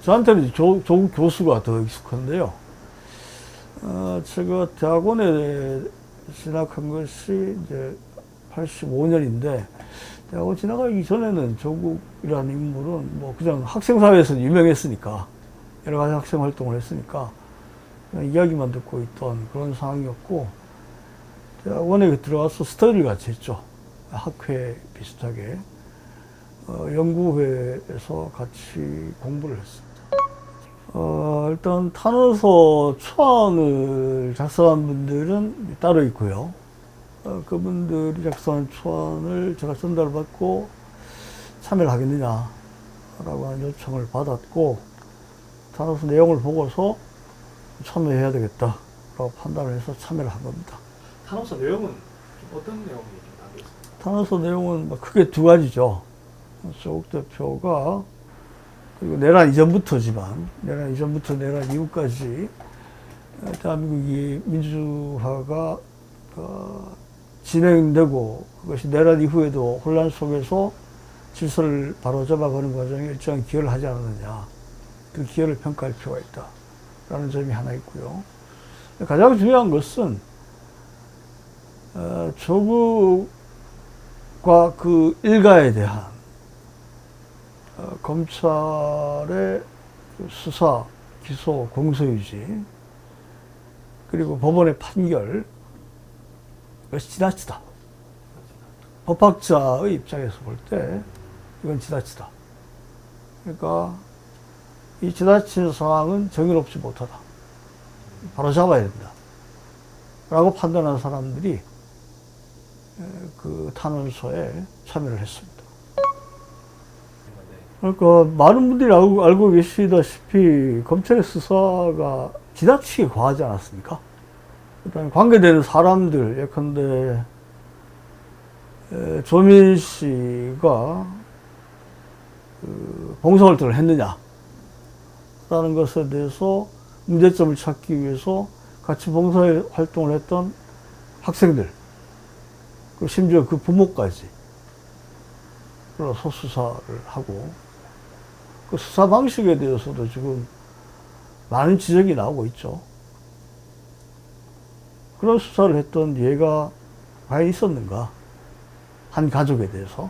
저한테는 조국 교수가 더 익숙한데요. 제가 대학원에 진학한 것이 이제 85년인데, 대학원 지나가기 전에는 조국이라는 인물은 뭐 그냥 학생사회에서 유명했으니까, 여러 가지 학생 활동을 했으니까, 그냥 이야기만 듣고 있던 그런 상황이었고, 대학원에 들어가서 스터디를 같이 했죠. 학회 비슷하게. 연구회에서 같이 공부를 했습니다. 일단 탄원서 초안을 작성한 분들은 따로 있고요. 그분들이 작성한 초안을 제가 전달받고 참여를 하겠느냐라고 하는 요청을 받았고, 탄원서 내용을 보고서 참여해야 되겠다라고 판단을 해서 참여를 한 겁니다. 탄원서 내용은 어떤 내용이 담겨 있습니까? 탄원서 내용은 크게 두 가지죠. 조국 대표가, 그리고 내란 이전부터지만, 내란 이전부터 내란 이후까지 대한민국이 민주화가 진행되고, 그것이 내란 이후에도 혼란 속에서 질서를 바로잡아가는 과정에 일정한 기여를 하지 않았느냐, 그 기여를 평가할 필요가 있다라는 점이 하나 있고요. 가장 중요한 것은 조국과 그 일가에 대한 검찰의 수사, 기소, 공소유지, 그리고 법원의 판결, 이것이 지나치다. 법학자의 입장에서 볼 때 이건 지나치다. 그러니까 이 지나친 상황은 정의롭지 못하다. 바로 잡아야 된다. 라고 판단한 사람들이 그 탄원서에 참여를 했습니다. 그러니까 많은 분들이 알고 계시다시피 검찰의 수사가 지나치게 과하지 않았습니까? 일단 관계되는 사람들, 예컨대 조민 씨가 봉사활동을 했느냐 라는 것에 대해서 문제점을 찾기 위해서 같이 봉사활동을 했던 학생들, 그리고 심지어 그 부모까지 소수사를 하고, 그 수사 방식에 대해서도 지금 많은 지적이 나오고 있죠. 그런 수사를 했던 예가 과연 있었는가? 한 가족에 대해서.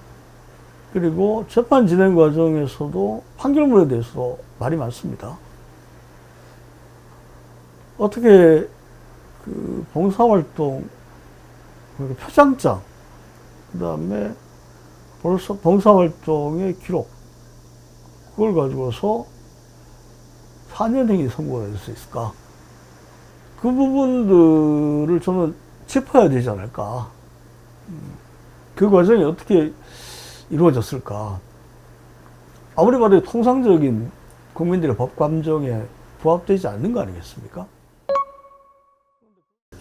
그리고 재판 진행 과정에서도 판결문에 대해서 말이 많습니다. 어떻게 그 봉사활동, 그리고 표창장, 그 다음에 봉사활동의 기록, 그걸 가지고서 4년형이 선고가 될 수 있을까? 그 부분들을 저는 짚어야 되지 않을까? 그 과정이 어떻게 이루어졌을까? 아무리 봐도 통상적인 국민들의 법 감정에 부합되지 않는 거 아니겠습니까?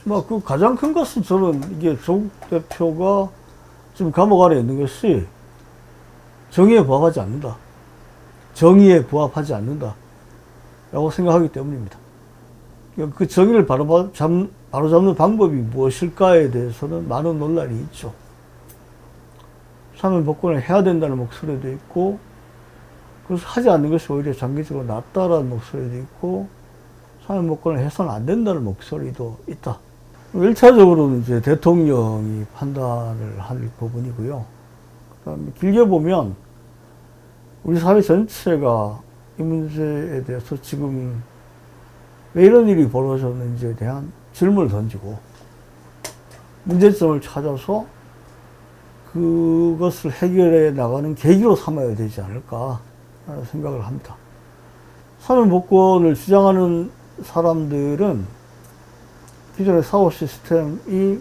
그 가장 큰 것은 저는 이게 조국 대표가 지금 감옥 안에 있는 것이 정의에 부합하지 않는다. 정의에 부합하지 않는다. 라고 생각하기 때문입니다. 그 정의를 바로잡는 방법이 무엇일까에 대해서는 많은 논란이 있죠. 사면복권을 해야 된다는 목소리도 있고, 그래서 하지 않는 것이 오히려 장기적으로 낫다라는 목소리도 있고, 사면복권을 해서는 안 된다는 목소리도 있다. 1차적으로는 이제 대통령이 판단을 할 부분이고요. 그다음에 길게 보면 우리 사회 전체가 이 문제에 대해서 지금 왜 이런 일이 벌어졌는지에 대한 질문을 던지고 문제점을 찾아서 그것을 해결해 나가는 계기로 삼아야 되지 않을까 하는 생각을 합니다. 사면복권을 주장하는 사람들은 기존의 사고 시스템이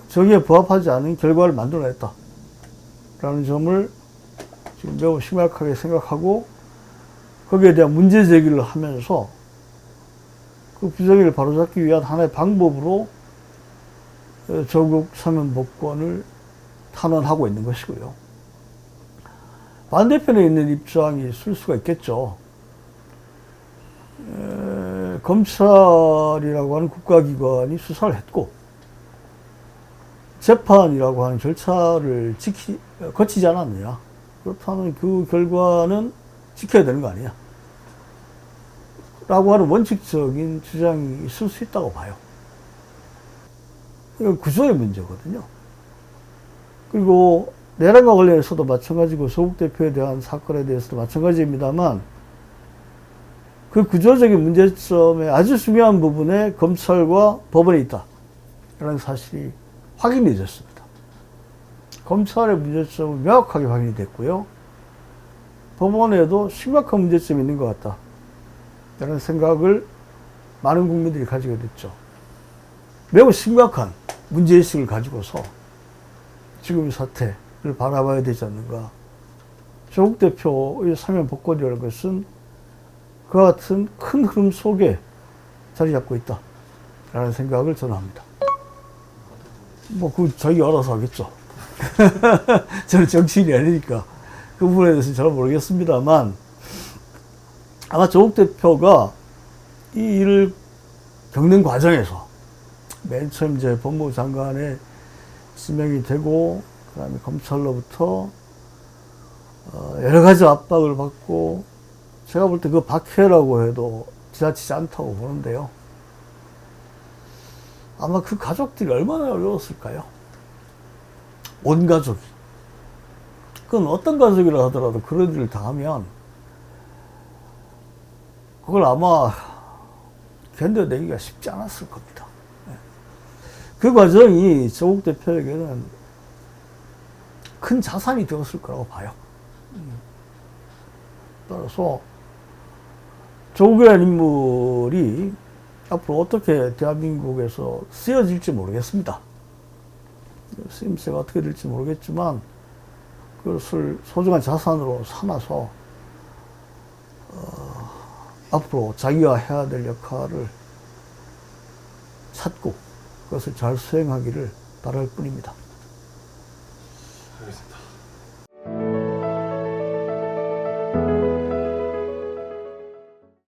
정의에 부합하지 않은 결과를 만들어냈다라는 점을 지금 매우 심각하게 생각하고, 거기에 대한 문제 제기를 하면서 그 부정의를 바로잡기 위한 하나의 방법으로 조국 사면복권을 탄원하고 있는 것이고요. 반대편에 있는 입장이 있을 수가 있겠죠. 검찰이라고 하는 국가기관이 수사를 했고, 재판이라고 하는 절차를 거치지 않았느냐. 그렇다면 그 결과는 지켜야 되는 거 아니냐. 라고 하는 원칙적인 주장이 있을 수 있다고 봐요. 이건 구조의 문제거든요. 그리고 내란과 관련해서도 마찬가지고 조국 대표에 대한 사건에 대해서도 마찬가지입니다만 그 구조적인 문제점의 아주 중요한 부분에 검찰과 법원이 있다. 라는 사실이 확인이 됐습니다. 검찰의 문제점은 명확하게 확인이 됐고요. 법원에도 심각한 문제점이 있는 것 같다. 라는 생각을 많은 국민들이 가지게 됐죠. 매우 심각한 문제의식을 가지고서 지금 이 사태를 바라봐야 되지 않는가. 조국 대표의 사면 복권이라는 것은 그와 같은 큰 흐름 속에 자리 잡고 있다. 라는 생각을 저는 합니다. 그 자기가 알아서 하겠죠. 저는 정치인이 아니니까 그 부분에 대해서는 잘 모르겠습니다만 아마 조국 대표가 이 일을 겪는 과정에서 맨 처음 이제 법무부 장관에 지명이 되고 그 다음에 검찰로부터 여러 가지 압박을 받고 제가 볼 때 그 박해라고 해도 지나치지 않다고 보는데요. 아마 그 가족들이 얼마나 어려웠을까요? 온 가족이. 그건 어떤 가족이라 하더라도 그런 일을 당하면 그걸 아마 견뎌내기가 쉽지 않았을 겁니다. 그 과정이 조국 대표에게는 큰 자산이 되었을 거라고 봐요. 따라서 조국이라는 인물이 앞으로 어떻게 대한민국에서 쓰여질지 모르겠습니다. 쓰임새가 어떻게 될지 모르겠지만 그것을 소중한 자산으로 삼아서 앞으로 자기가 해야 될 역할을 찾고 그것을 잘 수행하기를 바랄 뿐입니다. 알겠습니다.